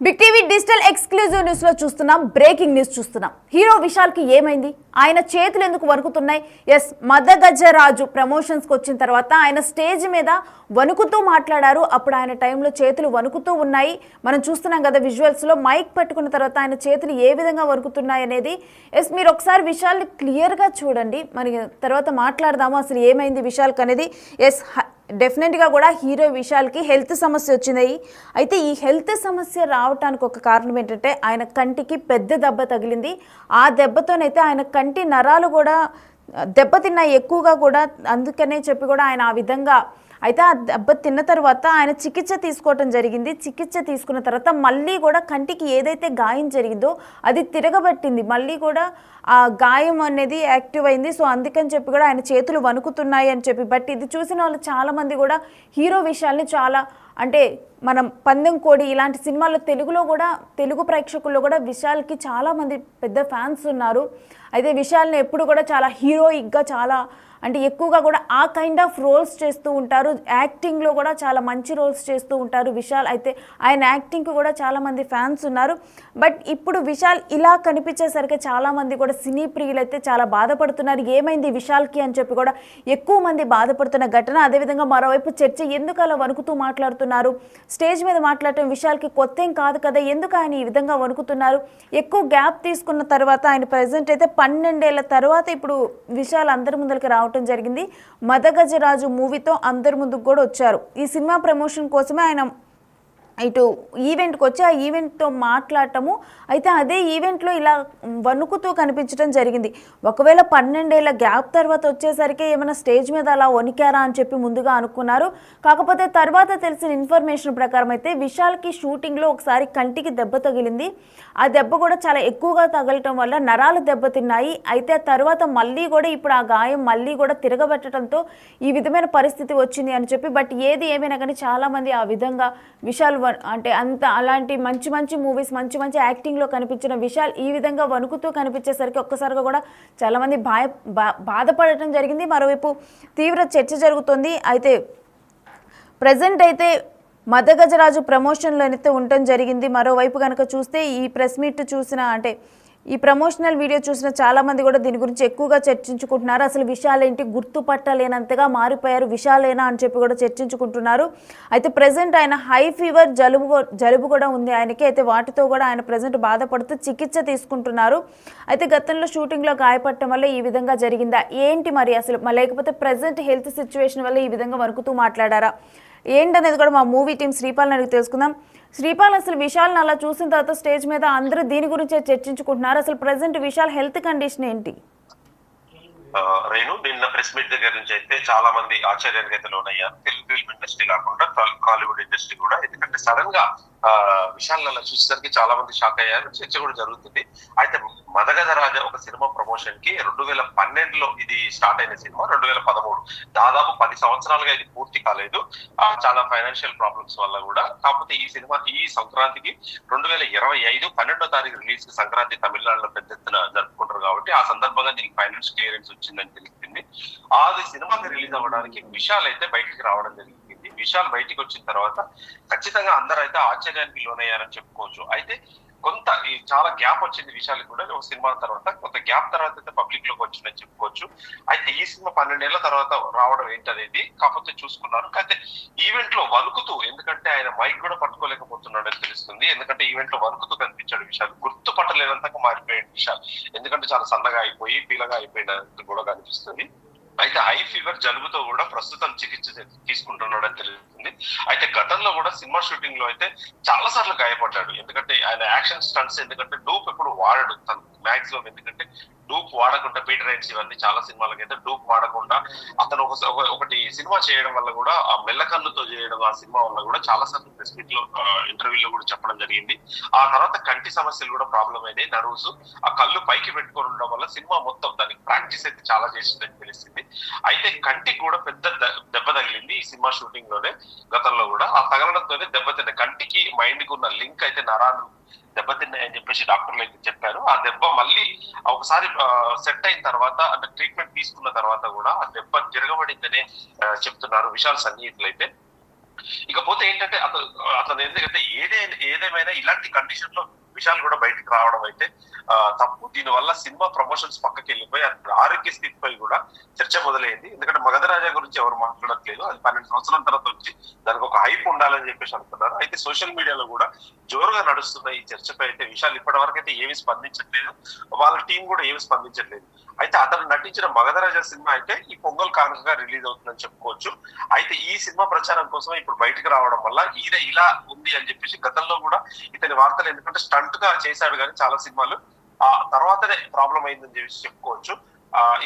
Big TV digital exclusive news లో చూస్తున్నాం. Breaking news చూస్తున్నాం. హీరో విశాల్ కి ఏమైంది? ఆయన చేతులు ఎందుకు వణుకుతున్నాయి? ఎస్, మదగజరాజు ప్రమోషన్స్ కి వచ్చిన తర్వాత ఆయన స్టేజ్ మీద వణుకుతూ మాట్లాడారు. అప్పుడు ఆయన టైంలో చేతులు వణుకుతూ ఉన్నాయి. మనం చూస్తున్నాం కదా విజువల్స్ లో. మైక్ పట్టుకున్న తర్వాత ఆయన చేతులు ఏ విధంగా వణుకుతున్నాయి అనేది. ఎస్, మీరు ఒకసారి విశాల్ని క్లియర్ గా చూడండి. మరి తర్వాత మాట్లాడదాము అసలు ఏమైంది విశాల్కి అనేది. ఎస్, డెఫినెట్గా కూడా హీరో విశాల్కి హెల్త్ సమస్య వచ్చినాయి. అయితే ఈ హెల్త్ సమస్య రావడానికి ఒక కారణం ఏంటంటే ఆయన కంటికి పెద్ద దెబ్బ తగిలింది. ఆ దెబ్బతోనైతే ఆయన కంటి నరాలు కూడా దెబ్బతిన్నాయి ఎక్కువగా కూడా. అందుకనే చెప్పి కూడా ఆయన ఆ విధంగా అయితే ఆ దెబ్బ తిన్న తర్వాత ఆయన చికిత్స తీసుకోవటం జరిగింది. చికిత్స తీసుకున్న తర్వాత మళ్ళీ కూడా కంటికి ఏదైతే గాయం జరిగిందో అది తిరగబట్టింది. మళ్ళీ కూడా ఆ గాయం అనేది యాక్టివ్ అయింది. సో అందుకని చెప్పి కూడా ఆయన చేతులు వణుకుతున్నాయి అని చెప్పి. బట్ ఇది చూసిన వాళ్ళు చాలామంది కూడా హీరో విషయాల్ని చాలా అంటే మనం పందెం కోడి ఇలాంటి సినిమాల్లో తెలుగులో కూడా తెలుగు ప్రేక్షకుల్లో కూడా విశాల్కి చాలామంది పెద్ద ఫ్యాన్స్ ఉన్నారు. అయితే విశాల్ని ఎప్పుడు కూడా చాలా హీరోయిక్గా చాలా అంటే ఎక్కువగా కూడా ఆ కైండ్ ఆఫ్ రోల్స్ చేస్తూ ఉంటారు. యాక్టింగ్లో కూడా చాలా మంచి రోల్స్ చేస్తూ ఉంటారు విశాల్. అయితే ఆయన యాక్టింగ్కి కూడా చాలామంది ఫ్యాన్స్ ఉన్నారు. బట్ ఇప్పుడు విశాల్ ఇలా కనిపించేసరికి చాలామంది కూడా సినీ ప్రియులు అయితే చాలా బాధపడుతున్నారు. ఏమైంది విశాల్కి అని చెప్పి కూడా ఎక్కువ మంది బాధపడుతున్న ఘటన. అదేవిధంగా మరోవైపు చర్చ ఎందుకు అలా వణుకుతూ మాట్లాడుతున్నారు? స్టేజ్ మీద మాట్లాడటం విశాల్కి కొత్త ఏం కాదు కదా, ఎందుకు ఆయన ఈ విధంగా వణుకుతున్నారు? ఎక్కువ గ్యాప్ తీసుకున్న తర్వాత ఆయన ప్రజెంట్ అయితే 12 ఏళ్ల తర్వాత ఇప్పుడు విశాల్ అందరి ముందరికి రావడం జరిగింది. మదగజరాజు మూవీతో అందరి ముందుకు కూడా వచ్చారు. ఈ సినిమా ప్రమోషన్ కోసమే ఆయన ఇటు ఈవెంట్కి వచ్చి ఆ ఈవెంట్తో మాట్లాడటము. అయితే అదే ఈవెంట్లో ఇలా వణుకుతూ కనిపించడం జరిగింది. ఒకవేళ 12 ఏళ్ల గ్యాప్ తర్వాత వచ్చేసరికి ఏమైనా స్టేజ్ మీద అలా వణికారా అని చెప్పి ముందుగా అనుకున్నారు. కాకపోతే తర్వాత తెలిసిన ఇన్ఫర్మేషన్ ప్రకారం అయితే విశాల్కి షూటింగ్లో ఒకసారి కంటికి దెబ్బ తగిలింది. ఆ దెబ్బ కూడా చాలా ఎక్కువగా తగలటం వల్ల నరాలు దెబ్బతిన్నాయి. అయితే తర్వాత మళ్ళీ కూడా ఇప్పుడు ఆ గాయం మళ్ళీ కూడా తిరగబెట్టడంతో ఈ విధమైన పరిస్థితి వచ్చింది అని చెప్పి. బట్ ఏది ఏమైనా కానీ చాలామంది ఆ విధంగా విశాల్ అంటే అంత అలాంటి మంచి మంచి మూవీస్ మంచి మంచి యాక్టింగ్లో కనిపించిన విశాల్ ఈ విధంగా వణుకుతూ కనిపించేసరికి ఒక్కసారిగా కూడా చాలామంది బాధపడటం జరిగింది. మరోవైపు తీవ్ర చర్చ జరుగుతుంది. అయితే ప్రజెంట్ అయితే మదగజరాజు ప్రమోషన్లో అయితే ఉండటం జరిగింది. మరోవైపు కనుక చూస్తే ఈ ప్రెస్ మీట్ చూసిన అంటే ఈ ప్రమోషనల్ వీడియో చూసిన చాలామంది కూడా దీని గురించి ఎక్కువగా చర్చించుకుంటున్నారు. అసలు విశాల్ ఏంటి గుర్తుపట్టలేనంతగా మారిపోయారు విశాలేనా అని చెప్పి కూడా చర్చించుకుంటున్నారు. అయితే ప్రజెంట్ ఆయన హై ఫీవర్ జలుబు కూడా ఉంది ఆయనకి. అయితే వాటితో కూడా ఆయన ప్రజెంట్ బాధపడుతూ చికిత్స తీసుకుంటున్నారు. అయితే గతంలో షూటింగ్లో గాయపడటం వల్ల ఈ విధంగా జరిగిందా ఏంటి మరి అసలు, లేకపోతే ప్రజెంట్ హెల్త్ సిచ్యువేషన్ వల్ల ఈ విధంగా వణుకుతూ మాట్లాడారా ఏంటనేది కూడా మా మూవీ టీం శ్రీపాల్ని అడిగి తెలుసుకుందాం. శ్రీపాల్, అసలు విశాల్ని అలా చూసిన తర్వాత స్టేజ్ మీద అందరూ దీని గురించే చర్చించుకుంటున్నారు. అసలు ప్రజెంట్ విశాల్ హెల్త్ కండిషన్ ఏంటి? రేణు, నిన్న ప్రెస్ మీట్ దగ్గర నుంచి అయితే చాలా మంది ఆశ్చర్యానికి అయితే లోనయ్యారు. తెలుగు ఫిల్మ్ ఇండస్ట్రీ కాకుండా కాలీవుడ్ ఇండస్ట్రీ కూడా. ఎందుకంటే సడన్ గా విశాల్ అలా చూసేసరికి చాలా మంది షాక్ అయ్యారు. చర్చ కూడా జరుగుతుంది. అయితే మదగజరాజ ఒక సినిమా ప్రమోషన్ కి 2012లో ఇది స్టార్ట్ అయిన సినిమా 2013 దాదాపు 10 సంవత్సరాలుగా ఇది పూర్తి కాలేదు. చాలా ఫైనాన్షియల్ ప్రాబ్లమ్స్ వల్ల కూడా. కాకపోతే ఈ సినిమా ఈ సంక్రాంతికి 2025 12వ తారీఖు రిలీజ్ కి సంక్రాంతి తమిళనాడులో పెద్ద ఎత్తున జరుపుకుంటారు కాబట్టి ఆ సందర్భంగా దీనికి ఫైనాన్స్ క్లియరెన్స్ వచ్చిందని తెలిసింది. అది సినిమాకి రిలీజ్ అవ్వడానికి విశాల్ అయితే బయటికి రావడం జరిగింది. విశాల్ బయటికి వచ్చిన తర్వాత ఖచ్చితంగా అందరూ అయితే ఆశ్చర్యానికి లోనయ్యారని చెప్పుకోవచ్చు. అయితే కొంత చాలా గ్యాప్ వచ్చింది విశాల్ కూడా. ఒక సినిమా తర్వాత కొంత గ్యాప్ తర్వాత అయితే పబ్లిక్ లోకి వచ్చిందని చెప్పుకోవచ్చు. అయితే ఈ సినిమా 12 ఏళ్ల తర్వాత రావడం ఏంటనేది కాకపోతే చూసుకున్నారు. అయితే ఈవెంట్ లో వణుకుతూ, ఎందుకంటే ఆయన మైక్ కూడా పట్టుకోలేకపోతున్నాడని తెలుస్తుంది. ఎందుకంటే ఈవెంట్ లో వణుకుతూ కనిపించాడు విశాల్. గుర్తుపట్టలేనంతగా మారిపోయాడు విశాల్. ఎందుకంటే చాలా సన్నగా అయిపోయి పీలగా అయిపోయినట్టు కూడా కనిపిస్తుంది. అయితే హై ఫీవర్ జలుబుతో కూడా ప్రస్తుతం చికిత్స తీసుకుంటున్నాడని తెలుస్తుంది. అయితే గతంలో కూడా సినిమా షూటింగ్ లో అయితే చాలా సార్లు గాయపడ్డాడు. ఎందుకంటే ఆయన యాక్షన్ స్టంట్స్, ఎందుకంటే డూప్ ఎప్పుడు వాడడు తను మ్యాక్సిమం. ఎందుకంటే డూప్ వాడకుండా పీటర్ రైట్స్ ఇవన్నీ చాలా సినిమాలకి అయితే డూప్ వాడకుండా అతను ఒకటి సినిమా చేయడం వల్ల కూడా ఆ మెల్లకన్నుతో చేయడం ఆ సినిమా వల్ల కూడా చాలా సార్లు ప్రెస్ మీట్ లో ఇంటర్వ్యూలో కూడా చెప్పడం జరిగింది. ఆ తర్వాత కంటి సమస్యలు కూడా ప్రాబ్లం అయినాయి. నర్వ్స్ ఆ కళ్ళు పైకి పెట్టుకొని ఉండడం వల్ల సినిమా మొత్తం దానికి ప్రాక్టీస్ అయితే చాలా చేసిందని తెలిసింది. అయితే కంటికి కూడా పెద్ద దెబ్బ తగిలింది ఈ సినిమా షూటింగ్ లోనే. గతంలో కూడా ఆ తగలడంతోనే దెబ్బతిన్న కంటికి మైండ్ కి ఉన్న లింక్ అయితే నరాలు దెబ్బతిన్నాయని చెప్పేసి డాక్టర్లు అయితే చెప్పారు. ఆ దెబ్బ మళ్ళీ ఒకసారి సెట్ అయిన తర్వాత అంటే ట్రీట్మెంట్ తీసుకున్న తర్వాత కూడా ఆ దెబ్బ తిరగబడిందనే చెప్తున్నారు విశాల్ సన్నిహితులు అయితే. ఇకపోతే ఏంటంటే అతను ఎందుకంటే ఏదేమైనా ఇలాంటి కండిషన్ లో విషయాలు కూడా బయటకు రావడం అయితే తప్పు. దీనివల్ల సినిమా ప్రమోషన్స్ పక్కకి వెళ్ళిపోయి అతని ఆరోగ్య స్థితిపై కూడా చర్చ మొదలైంది. ఎందుకంటే మగధ రాజా గురించి ఎవరు మాట్లాడట్లేదు. అది 12 సంవత్సరాల తర్వాత వచ్చి దానికి ఒక హైప్ ఉండాలని చెప్పేసి అనుకున్నారు. అయితే సోషల్ మీడియాలో కూడా జోరుగా నడుస్తున్న ఈ చర్చపై అయితే విషయాలు ఇప్పటి వరకు అయితే ఏమి స్పందించట్లేదు. వాళ్ళ టీం కూడా ఏమి స్పందించట్లేదు. అయితే అతను నటించిన మగధ రాజా సినిమా అయితే ఈ పొంగల్ కానుకగా రిలీజ్ అవుతుందని చెప్పుకోవచ్చు. అయితే ఈ సినిమా ప్రచారం కోసం ఇప్పుడు బయటకు రావడం వల్ల ఈయన ఇలా ఉంది అని చెప్పేసి గతంలో కూడా ఇతని వార్తలు ఎందుకంటే స్టంట్ గా చేశాడు కానీ చాలా సినిమాలు ఆ తర్వాతనే ప్రాబ్లం అయిందని చెప్పేసి చెప్పుకోవచ్చు.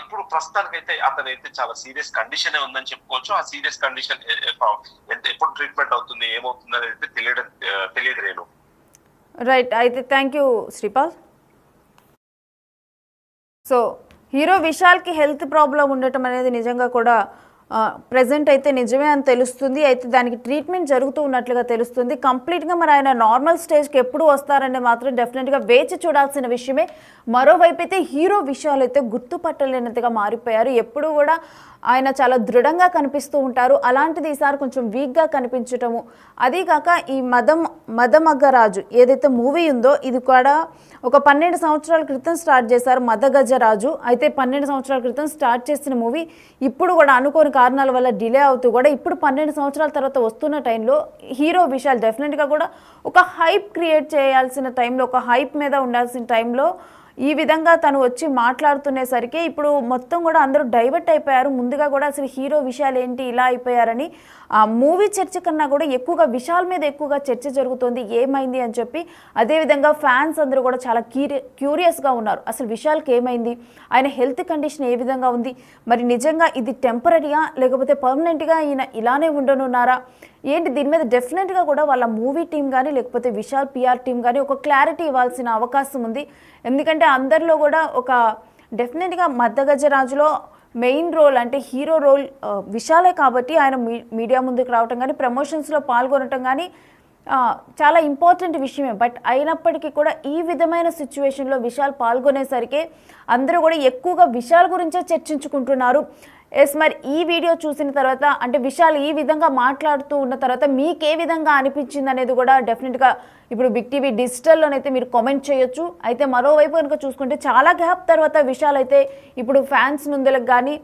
ఇప్పుడు ప్రస్తుతానికైతే అతనైతే చాలా సీరియస్ కండిషన్ ఉందని చెప్పుకోవచ్చు. ఆ సీరియస్ కండిషన్ ఎప్పుడు ట్రీట్మెంట్ అవుతుంది ఏమవుతుంది అనేది తెలియదు రేణు. రైట్, అయితే thank you Sripal. So hero విశాల్కి హెల్త్ ప్రాబ్లం ఉండటం అనేది నిజంగా కూడా ప్రెజెంట్ అయితే నిజమే అని తెలుస్తుంది. అయితే దానికి ట్రీట్మెంట్ జరుగుతూ ఉన్నట్లుగా తెలుస్తుంది. కంప్లీట్గా మరి ఆయన నార్మల్ స్టేజ్కి ఎప్పుడు వస్తారంటే మాత్రం డెఫినెట్గా వేచి చూడాల్సిన విషయమే. మరోవైపు అయితే హీరో విషయాలు అయితే గుర్తుపట్టలేనంతగా మారిపోయారు. ఎప్పుడు కూడా ఆయన చాలా దృఢంగా కనిపిస్తూ ఉంటారు. అలాంటిది ఈసారి కొంచెం వీక్గా కనిపించటము, అదీకాక ఈ మదమగ్గరాజు ఏదైతే మూవీ ఉందో ఇది కూడా ఒక 12 సంవత్సరాల క్రితం స్టార్ట్ చేశారు మదగజరాజు. అయితే 12 సంవత్సరాల క్రితం స్టార్ట్ చేసిన మూవీ ఇప్పుడు కూడా అనుకోని కారణాల వల్ల డిలే అవుతూ కూడా ఇప్పుడు 12 సంవత్సరాల తర్వాత వస్తున్న టైంలో హీరో విషయాలు డెఫినెట్గా కూడా ఒక హైప్ క్రియేట్ చేయాల్సిన టైంలో, ఒక హైప్ మీద ఉండాల్సిన టైంలో ఈ విధంగా తను వచ్చి మాట్లాడుతునేసరికి ఇప్పుడు మొత్తం కూడా అందరూ డైవర్ట్ అయిపోయారు. ముందుగా కూడా అసలు హీరో విషయాలు ఏంటి ఇలా అయిపోయారని ఆ మూవీ చర్చ కన్నా కూడా ఎక్కువగా విషయాల మీద ఎక్కువగా చర్చ జరుగుతుంది, ఏమైంది అని చెప్పి. అదేవిధంగా ఫ్యాన్స్ అందరూ కూడా చాలా క్యూరియస్గా ఉన్నారు, అసలు విషయాలకి ఏమైంది, ఆయన హెల్త్ కండిషన్ ఏ విధంగా ఉంది, మరి నిజంగా ఇది టెంపరీగా లేకపోతే పర్మనెంట్గా ఈయన ఇలానే ఉండనున్నారా ఏంటి, దీని మీద డెఫినెట్గా కూడా వాళ్ళ మూవీ టీం కానీ లేకపోతే విశాల్ పిఆర్ టీం కానీ ఒక క్లారిటీ ఇవ్వాల్సిన అవకాశం ఉంది. ఎందుకంటే అందరిలో కూడా ఒక డెఫినెట్గా మద్దగజరాజులో మెయిన్ రోల్ అంటే హీరో రోల్ విశాలే కాబట్టి ఆయన మీడియా ముందుకు రావటం కానీ ప్రమోషన్స్లో పాల్గొనటం కానీ చాలా ఇంపార్టెంట్ విషయమే. బట్ అయినప్పటికీ కూడా ఈ విధమైన సిచ్యువేషన్లో విశాల్ పాల్గొనేసరికి అందరూ కూడా ఎక్కువగా విశాల్ గురించే చర్చించుకుంటున్నారు. మరి ఈ వీడియో చూసిన తర్వాత అంటే విశాల్ ఈ విధంగా మాట్లాడుతూ ఉన్న తర్వాత మీకు ఏ విధంగా అనిపించింది అనేది కూడా డెఫినెట్గా ఇప్పుడు బిగ్ టీవీ డిజిటల్లోనైతే మీరు కామెంట్ చేయొచ్చు. అయితే మరోవైపు కనుక చూసుకుంటే చాలా గ్యాప్ తర్వాత విశాల్ అయితే ఇప్పుడు ఫ్యాన్స్ ముందులకు కానీ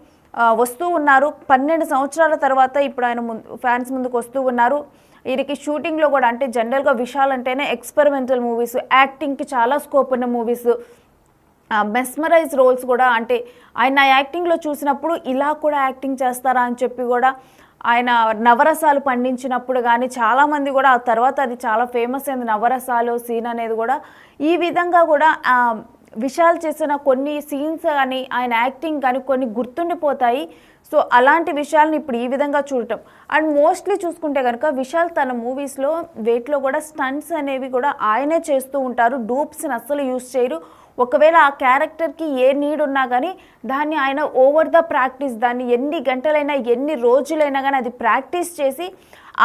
వస్తూ ఉన్నారు. 12 సంవత్సరాల తర్వాత ఇప్పుడు ఆయన ఫ్యాన్స్ ముందుకు వస్తూ ఉన్నారు. వీరికి షూటింగ్లో కూడా అంటే జనరల్గా విశాల్ అంటేనే ఎక్స్పెరిమెంటల్ మూవీస్, యాక్టింగ్కి చాలా స్కోప్ ఉన్న మూవీస్, మెస్మరైజ్ రోల్స్ కూడా అంటే ఆయన యాక్టింగ్లో చూసినప్పుడు ఇలా కూడా యాక్టింగ్ చేస్తారా అని చెప్పి కూడా ఆయన నవరసాలు పండించినప్పుడు కానీ చాలామంది కూడా ఆ తర్వాత అది చాలా ఫేమస్ అయింది నవరసాలు సీన్ అనేది కూడా. ఈ విధంగా కూడా విశాల్ చేసిన కొన్ని సీన్స్ కానీ ఆయన యాక్టింగ్ కానీ కొన్ని గుర్తుండిపోతాయి. సో అలాంటి విషయాలను ఇప్పుడు ఈ విధంగా చూడటం అండ్ మోస్ట్లీ చూసుకుంటే కనుక విశాల్ తన మూవీస్లో వేట్లో కూడా స్టంట్స్ అనేవి కూడా ఆయనే చేస్తూ ఉంటారు. డూప్స్ని అస్సలు యూజ్ చేయరు. ఒకవేళ ఆ క్యారెక్టర్కి ఏ నీడ్ ఉన్నా కానీ దాన్ని ఆయన ఓవర్ ద ప్రాక్టీస్, దాన్ని ఎన్ని గంటలైనా ఎన్ని రోజులైనా కానీ అది ప్రాక్టీస్ చేసి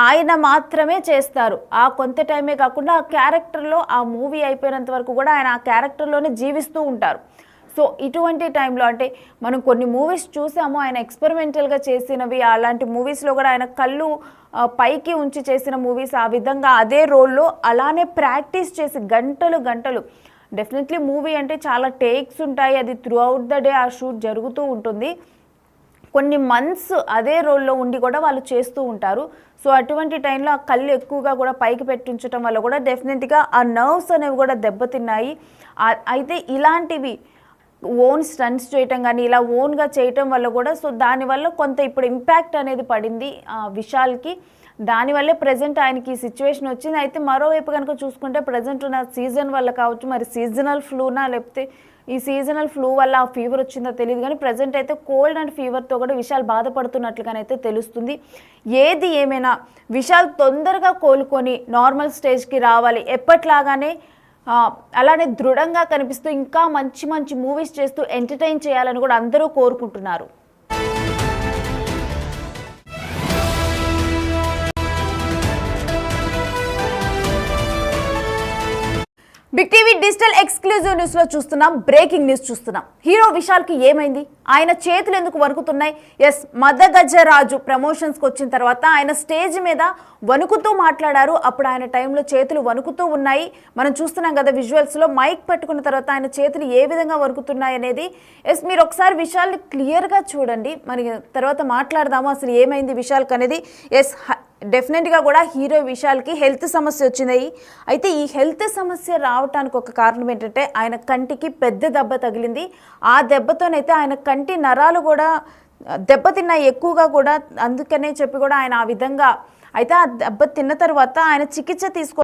ఆయన మాత్రమే చేస్తారు. ఆ కొంత టైమే కాకుండా ఆ క్యారెక్టర్లో ఆ మూవీ అయిపోయినంత వరకు కూడా ఆయన ఆ క్యారెక్టర్లోనే జీవిస్తూ ఉంటారు. సో ఇటువంటి టైంలో అంటే మనం కొన్ని మూవీస్ చూసాము ఆయన ఎక్స్పెరిమెంటల్గా చేసినవి, అలాంటి మూవీస్లో కూడా ఆయన కళ్ళు పైకి ఉంచి చేసిన మూవీస్, ఆ విధంగా అదే రోల్లో అలానే ప్రాక్టీస్ చేసి గంటలు డెఫినెట్లీ మూవీ అంటే చాలా టేక్స్ ఉంటాయి, అది త్రూ అవుట్ ద డే ఆ షూట్ జరుగుతూ ఉంటుంది. కొన్ని మంత్స్ అదే రోల్లో ఉండి కూడా వాళ్ళు చేస్తూ ఉంటారు. సో అటువంటి టైంలో ఆ కళ్ళు ఎక్కువగా కూడా పైకి పెట్టించడం వల్ల కూడా డెఫినెట్గా ఆ నర్వ్స్ అనేవి కూడా దెబ్బతిన్నాయి. అయితే ఇలాంటివి ఓన్ స్టంట్స్ చేయటం కానీ ఇలా ఓన్గా చేయటం వల్ల కూడా సో దానివల్ల కొంత ఇప్పుడు ఇంపాక్ట్ అనేది పడింది విశాల్కి. దానివల్లే ప్రజెంట్ ఆయనకి ఈ సిచ్యువేషన్ వచ్చింది. అయితే మరోవైపు కనుక చూసుకుంటే ప్రజెంట్ ఉన్న సీజన్ వల్ల కావచ్చు, మరి సీజనల్ ఫ్లూనా లేకపోతే ఈ సీజనల్ ఫ్లూ వల్ల ఆ ఫీవర్ వచ్చిందో తెలియదు కానీ ప్రజెంట్ అయితే కోల్డ్ అండ్ ఫీవర్తో కూడా విశాల్ బాధపడుతున్నట్లుగానైతే తెలుస్తుంది. ఏది ఏమైనా విశాల్ తొందరగా కోలుకొని నార్మల్ స్టేజ్కి రావాలి, ఎప్పట్లాగానే అలానే దృఢంగా కనిపిస్తూ ఇంకా మంచి మూవీస్ చేస్తూ ఎంటర్టైన్ చేయాలని కూడా అందరూ కోరుకుంటున్నారు. Big TV digital exclusive news లో చూస్తున్నాం, బ్రేకింగ్ న్యూస్ చూస్తున్నాం. హీరో విశాల్ కి ఏమైంది? ఆయన చేతులు ఎందుకు వణుకుతున్నాయి? ఎస్, మదగజరాజు ప్రమోషన్స్ కి వచ్చిన తర్వాత ఆయన స్టేజ్ మీద వణుకుతూ మాట్లాడారు. అప్పుడు ఆయన టైంలో చేతులు వణుకుతూ ఉన్నాయి. మనం చూస్తున్నాం కదా విజువల్స్ లో. మైక్ పట్టుకున్న తర్వాత ఆయన చేతులు ఏ విధంగా వణుకుతున్నాయి అనేది. ఎస్, మీరు ఒకసారి విశాల్ని క్లియర్ గా చూడండి. మరి తర్వాత మాట్లాడదాము అసలు ఏమైంది విశాల్కి అనేది. ఎస్, డెఫినెట్గా కూడా హీరో విశాల్కి హెల్త్ సమస్య వచ్చింది. అయితే ఈ హెల్త్ సమస్య రావడానికి ఒక కారణం ఏంటంటే ఆయన కంటికి పెద్ద దెబ్బ తగిలింది. ఆ దెబ్బతోనైతే ఆయన కంటి నరాలు కూడా దెబ్బతిన్నాయి ఎక్కువగా కూడా. అందుకనే చెప్పి కూడా ఆయన ఆ విధంగా అయితే ఆ దెబ్బ తిన్న తర్వాత ఆయన చికిత్స తీసుకో